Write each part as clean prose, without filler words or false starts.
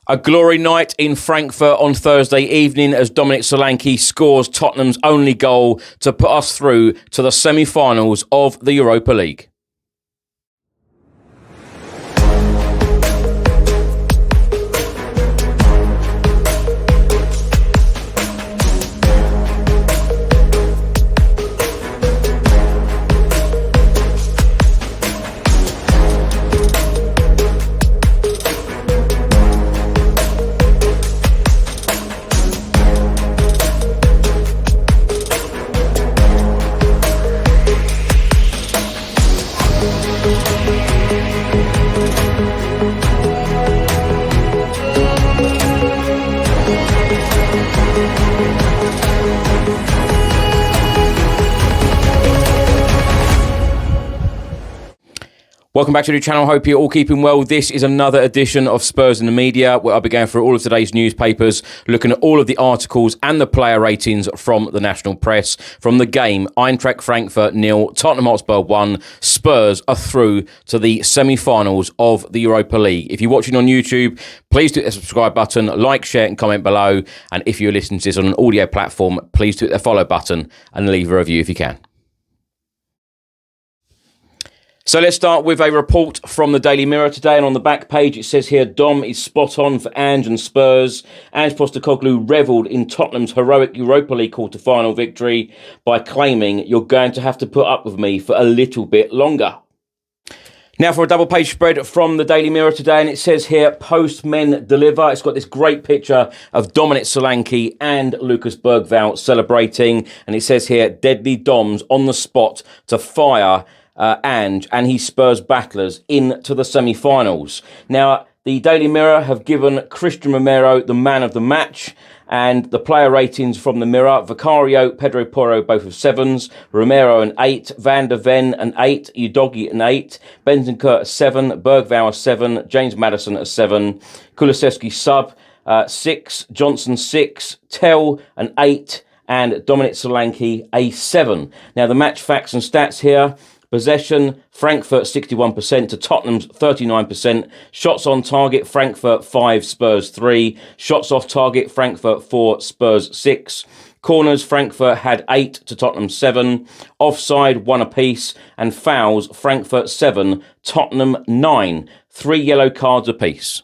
A glory night in Frankfurt on Thursday evening as Dominic Solanke scores Tottenham's only goal to put us through to the semi-finals of the Europa League. Welcome back to the channel. Hope you're all keeping well. This is another edition of Spurs in the Media, where I'll be going through all of today's newspapers, looking at all of the articles and the player ratings from the national press. From the game, Eintracht Frankfurt 0, Tottenham Hotspur 1, Spurs are through to the semi-finals of the Europa League. If you're watching on YouTube, please do hit the subscribe button, like, share and comment below. And if you're listening to this on an audio platform, please do hit the follow button and leave a review if you can. So let's start with a report from the Daily Mirror today, and on the back page it says here, Dom is spot on for Ange and Spurs. Ange Postecoglou revelled in Tottenham's heroic Europa League quarter-final victory by claiming, "You're going to have to put up with me for a little bit longer." Now for a double page spread from the Daily Mirror today, and it says here, "Postmen deliver." It's got this great picture of Dominic Solanke and Lucas Bergvall celebrating, and it says here, "Deadly Doms on the spot to fire and his Spurs battlers into the semi-finals." Now, the Daily Mirror have given Christian Romero the man of the match, and the player ratings from the Mirror: Vicario, Pedro Porro, both of 7s, Romero an 8, Van der Ven an 8, Udogie an 8, Bentancur a 7, Bergvall a 7, James Maddison a 7, Kulusevski sub 6, Johnson 6, Tell an 8, and Dominic Solanke a 7. Now, the match facts and stats here: possession, Frankfurt 61% to Tottenham's 39%. Shots on target, Frankfurt 5, Spurs 3. Shots off target, Frankfurt 4, Spurs 6. Corners, Frankfurt had 8 to Tottenham 7. Offside, 1 apiece. And fouls, Frankfurt 7, Tottenham 9. 3 yellow cards apiece.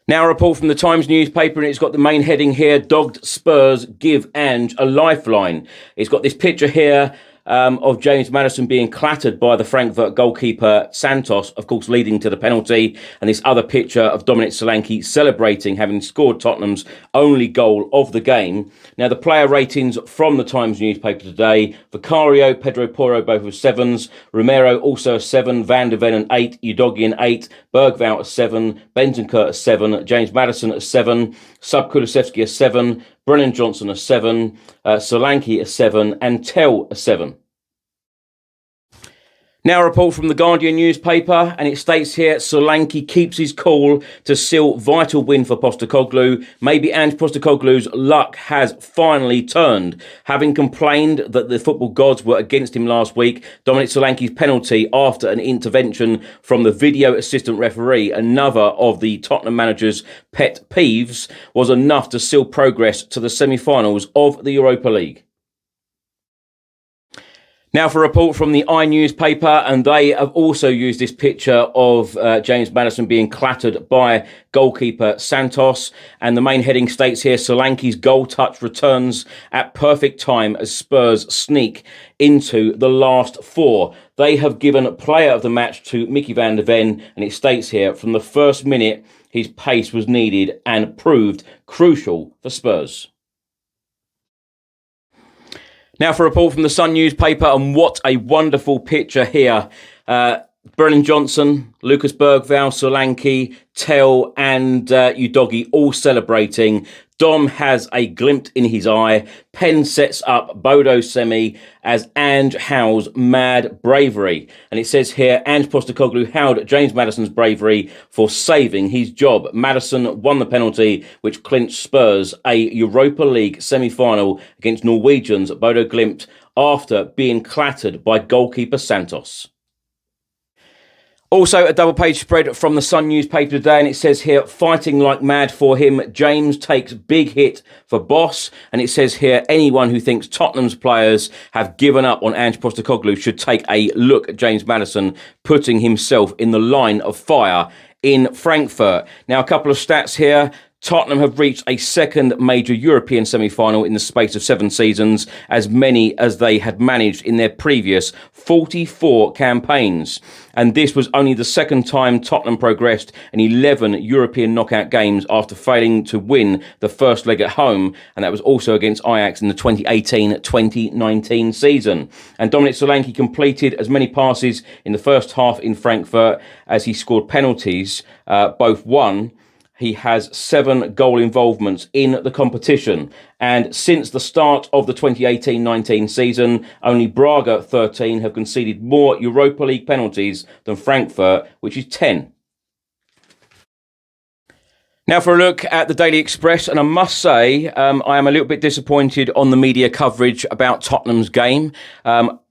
Now a report from the Times newspaper, and it's got the main heading here, "Dogged Spurs give Ange a lifeline." It's got this picture here of James Maddison being clattered by the Frankfurt goalkeeper Santos, of course leading to the penalty, and this other picture of Dominic Solanke celebrating having scored Tottenham's only goal of the game. Now the player ratings from the Times newspaper today: Vicario, Pedro Porro, both of 7s, Romero also a 7, Van der Ven an 8, Udogie an 8, Bergvall a 7, Bentancur a 7, James Maddison a 7, Sub Kulusevski a 7, Brennan Johnson a 7, Solanke a 7, and Tell a 7. Now a report from the Guardian newspaper, and it states here, Solanke keeps his cool to seal vital win for Postecoglou. Maybe Ange Postecoglou's luck has finally turned. Having complained that the football gods were against him last week, Dominic Solanke's penalty after an intervention from the video assistant referee, another of the Tottenham manager's pet peeves, was enough to seal progress to the semi-finals of the Europa League. Now for a report from the newspaper, and they have also used this picture of James Maddison being clattered by goalkeeper Santos, and the main heading states here, Solanke's goal touch returns at perfect time as Spurs sneak into the last 4. They have given player of the match to Mickey Van der Ven, and it states here, from the first minute his pace was needed and proved crucial for Spurs. Now for a report from the Sun newspaper, and what a wonderful picture here. Brennan Johnson, Lucas Bergvall, Solanke, Tell and Udogie all celebrating. Dom has a glint in his eye. Penn sets up Bodo Semi as Ange howls mad bravery. And it says here, Ange Postecoglou howled James Maddison's bravery for saving his job. Maddison won the penalty, which clinched Spurs a Europa League semi-final against Norwegians Bodo Glimt after being clattered by goalkeeper Santos. Also, a double-page spread from the Sun newspaper today, and it says here, fighting like mad for him, James takes big hit for boss. And it says here, anyone who thinks Tottenham's players have given up on Ange Postecoglou should take a look at James Maddison putting himself in the line of fire in Frankfurt. Now, a couple of stats here. Tottenham have reached a second major European semi-final in the space of 7 seasons, as many as they had managed in their previous 44 campaigns. And this was only the second time Tottenham progressed in 11 European knockout games after failing to win the first leg at home. And that was also against Ajax in the 2018-2019 season. And Dominic Solanke completed as many passes in the first half in Frankfurt as he scored penalties, both won. He has 7 goal involvements in the competition. And since the start of the 2018-19 season, only Braga 13 have conceded more Europa League penalties than Frankfurt, which is 10. Now for a look at the Daily Express, and I must say I am a little bit disappointed on the media coverage about Tottenham's game.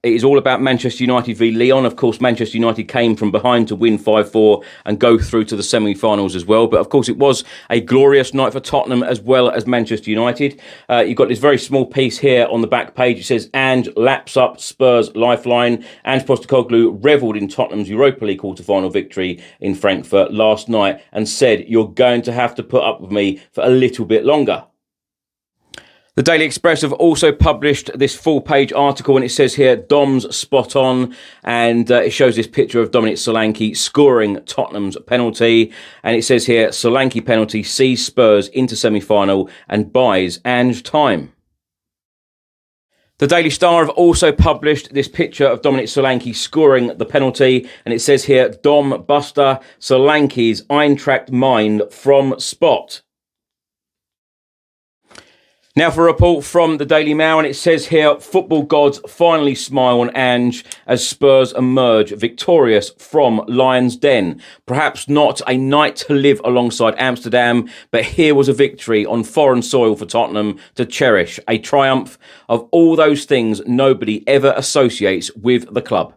It is all about Manchester United v Lyon. Of course, Manchester United came from behind to win 5-4 and go through to the semi-finals as well. But of course, it was a glorious night for Tottenham as well as Manchester United. You've got this very small piece here on the back page. It says, Ange laps up Spurs lifeline. Ange Postecoglou revelled in Tottenham's Europa League quarter-final victory in Frankfurt last night and said, you're going to have to put up with me for a little bit longer. The Daily Express have also published this full-page article, and it says here, Dom's spot on, and it shows this picture of Dominic Solanke scoring Tottenham's penalty, and it says here, Solanke penalty sees Spurs into semi-final and buys Ange time. The Daily Star have also published this picture of Dominic Solanke scoring the penalty, and it says here, Dom Buster Solanke's Eintracht mind from spot. Now for a report from the Daily Mail, and it says here, football gods finally smile on Ange as Spurs emerge victorious from Lions' Den. Perhaps not a night to live alongside Amsterdam, but here was a victory on foreign soil for Tottenham to cherish, a triumph of all those things nobody ever associates with the club.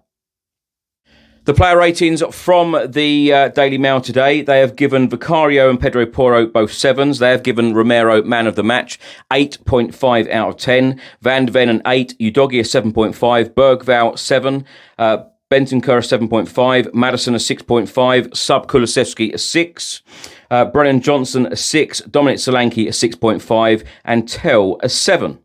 The player ratings from the Daily Mail today, they have given Vicario and Pedro Porro both 7s. They have given Romero man of the match, 8.5 out of 10. Van de Ven an 8, Udogie a 7.5, Bergvall 7, Bentancur a 7.5, Maddison a 6.5, Sub Kulusevski a 6, Brennan Johnson a 6, Dominic Solanke a 6.5, and Tell a 7.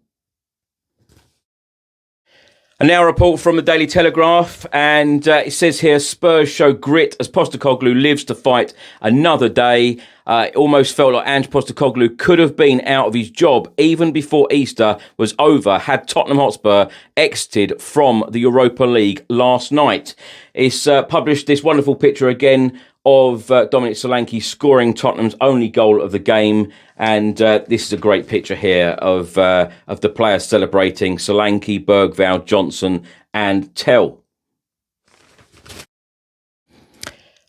And now a report from the Daily Telegraph, and it says here, Spurs show grit as Postecoglou lives to fight another day. It almost felt like Ange Postecoglou could have been out of his job even before Easter was over had Tottenham Hotspur exited from the Europa League last night. It's published this wonderful picture again of Dominic Solanke scoring Tottenham's only goal of the game. And this is a great picture here of the players celebrating Solanke, Bergvall, Johnson and Tell.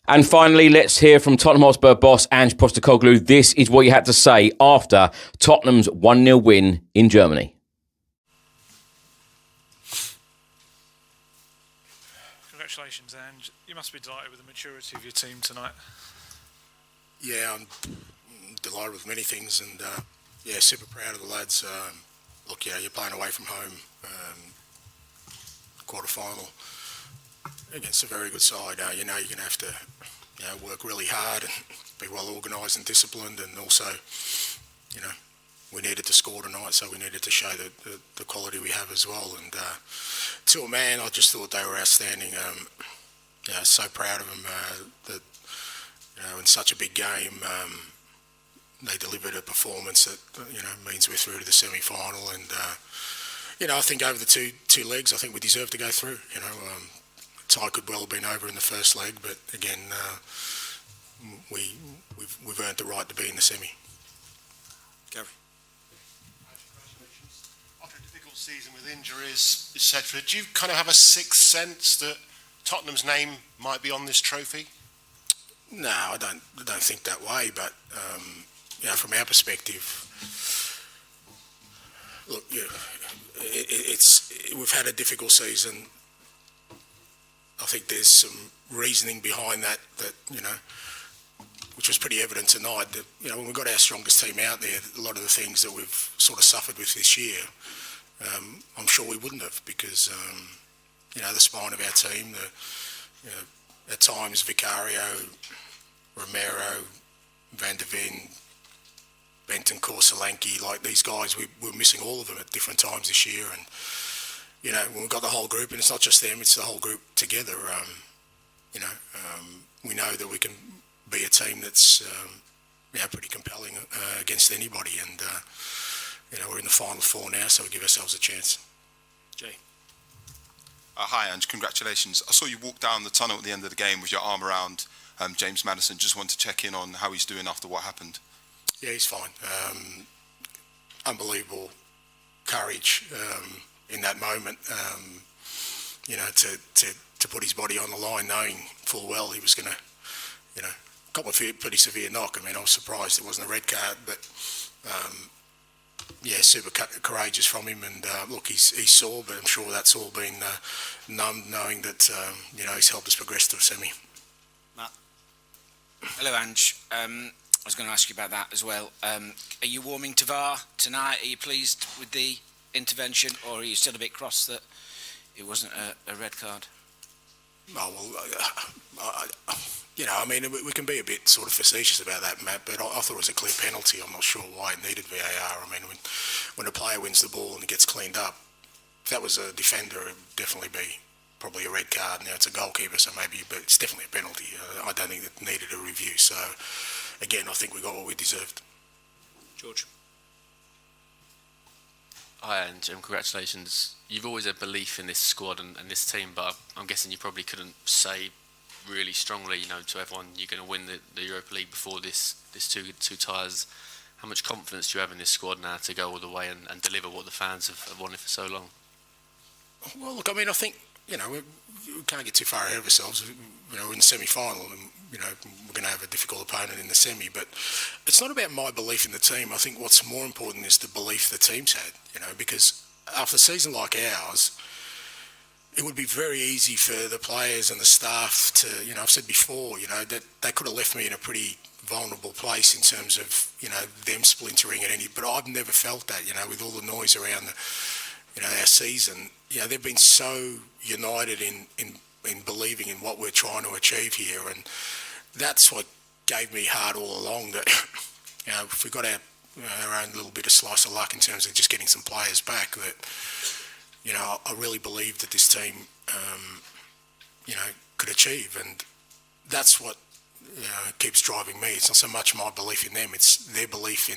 And finally, let's hear from Tottenham Hotspur boss Ange Postecoglou. This is what he had to say after Tottenham's 1-0 win in Germany. Congratulations, Ange. You must be delighted with the maturity of your team tonight. Yeah, I'm delighted with many things, and super proud of the lads. Look, you're playing away from home, quarter-final against a very good side. You know you're going to have to work really hard and be well organised and disciplined, and also, we needed to score tonight, so we needed to show the quality we have as well. And to a man, I just thought they were outstanding. So proud of them that in such a big game, they delivered a performance that means we're through to the semi-final. And I think over the two legs, I think we deserve to go through. Tie could well have been over in the first leg, but again, we've earned the right to be in the semi. Gary. After a difficult season with injuries, etc., do you kind of have a sixth sense that Tottenham's name might be on this trophy? No, I don't think that way. But from our perspective, look, we've had a difficult season. I think there's some reasoning behind that, which was pretty evident tonight, that, when we got our strongest team out there, a lot of the things that we've sort of suffered with this year, I'm sure we wouldn't have, because, the spine of our team, at times Vicario, Romero, Van der Ven, Bentancur, Solanke, like these guys, we were missing all of them at different times this year. And, when we got the whole group, and it's not just them, it's the whole group together, we know that we can be a team that's, pretty compelling against anybody. And, we're in the final four now, so we give ourselves a chance. Jay. Hi, Ange. Congratulations. I saw you walk down the tunnel at the end of the game with your arm around James Maddison. Just want to check in on how he's doing after what happened. Yeah, he's fine. Unbelievable courage in that moment, to put his body on the line, knowing full well he was going to, cop a pretty severe knock. I mean, I was surprised it wasn't a red card, but super courageous from him. And look, he's sore, but I'm sure that's all been numbed, knowing that he's helped us progress to a semi. Matt. Hello, Ange. I was going to ask you about that as well. Are you warming to VAR tonight? Are you pleased with the intervention, or are you still a bit cross that it wasn't a red card? Oh, well, we can be a bit sort of facetious about that, Matt, but I thought it was a clear penalty. I'm not sure why it needed VAR. I mean, when a player wins the ball and it gets cleaned up, if that was a defender, it would definitely be probably a red card. Now, it's a goalkeeper, so maybe, but it's definitely a penalty. I don't think it needed a review. So, again, I think we got what we deserved. George. Hi, and congratulations. You've always had belief in this squad and this team, but I'm guessing you probably couldn't say really strongly, to everyone, you're going to win the Europa League before this two ties. How much confidence do you have in this squad now to go all the way and deliver what the fans have wanted for so long? Well, look, I think, we can't get too far ahead of ourselves. We're in the semi-final, and, we're going to have a difficult opponent in the semi. But it's not about my belief in the team. I think what's more important is the belief the team's had, because after a season like ours, it would be very easy for the players and the staff to, I've said before, that they could have left me in a pretty vulnerable place in terms of, them splintering at any, but I've never felt that, with all the noise around our season. They've been so united in believing in what we're trying to achieve here, and that's what gave me heart all along, that, if we got our own little bit of slice of luck in terms of just getting some players back, that, I really believe that this team, could achieve, and that's what keeps driving me. It's not so much my belief in them; it's their belief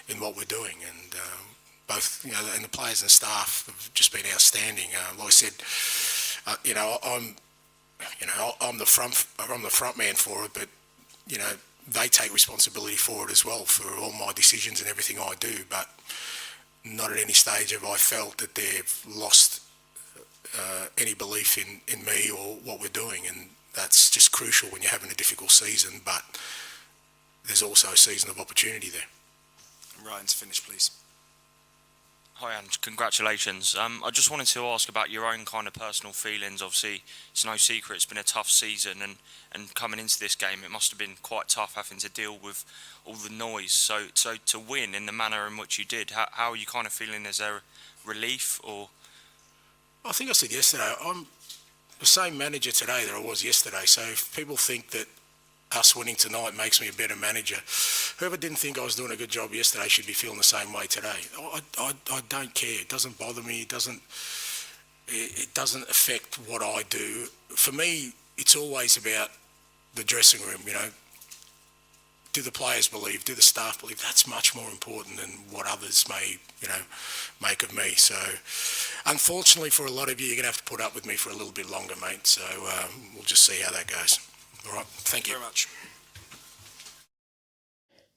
in what we're doing, and both and the players and staff have just been outstanding. Like I said, I'm the front man for it, but they take responsibility for it as well, for all my decisions and everything I do, but not at any stage have I felt that they've lost any belief in me or what we're doing, and that's just crucial when you're having a difficult season, but there's also a season of opportunity there. Ryan's finish, please. Hi, Ange. Congratulations. I just wanted to ask about your own kind of personal feelings. Obviously, it's no secret it's been a tough season, and coming into this game, it must have been quite tough having to deal with all the noise. So to win in the manner in which you did, how are you kind of feeling? Is there relief, or? I think I said yesterday, I'm the same manager today that I was yesterday. So if people think that us winning tonight makes me a better manager, whoever didn't think I was doing a good job yesterday should be feeling the same way today. I don't care. It doesn't bother me. It doesn't affect what I do. For me, it's always about the dressing room, Do the players believe? Do the staff believe? That's much more important than what others may, make of me. So, unfortunately for a lot of you, you're going to have to put up with me for a little bit longer, mate. So we'll just see how that goes. All right, thank you Very much.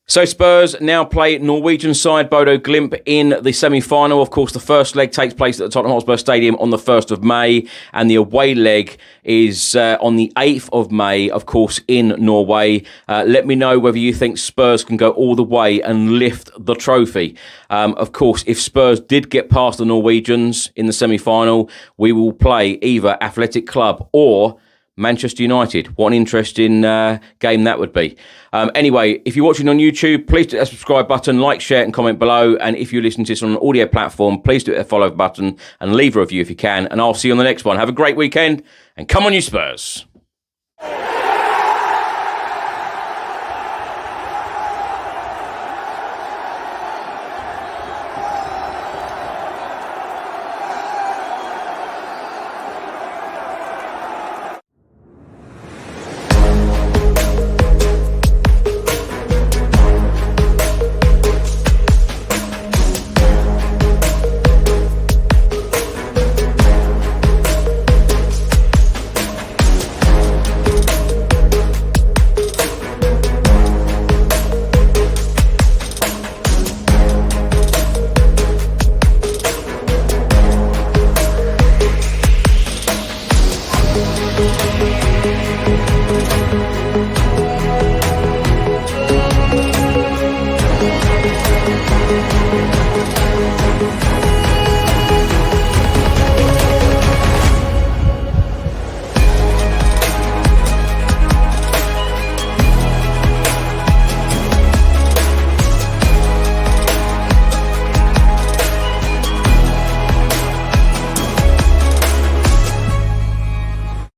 So Spurs now play Norwegian side Bodo Glimt in the semi-final. Of course, the first leg takes place at the Tottenham Hotspur Stadium on the 1st of May, and the away leg is on the 8th of May, of course, in Norway. Let me know whether you think Spurs can go all the way and lift the trophy. Of course, if Spurs did get past the Norwegians in the semi-final, we will play either Athletic Club or Manchester United. What an interesting game that would be. Anyway, if you're watching on YouTube, please hit that subscribe button, like, share and comment below. And if you listen to this on an audio platform, please do hit the follow button and leave a review if you can. And I'll see you on the next one. Have a great weekend and come on you Spurs.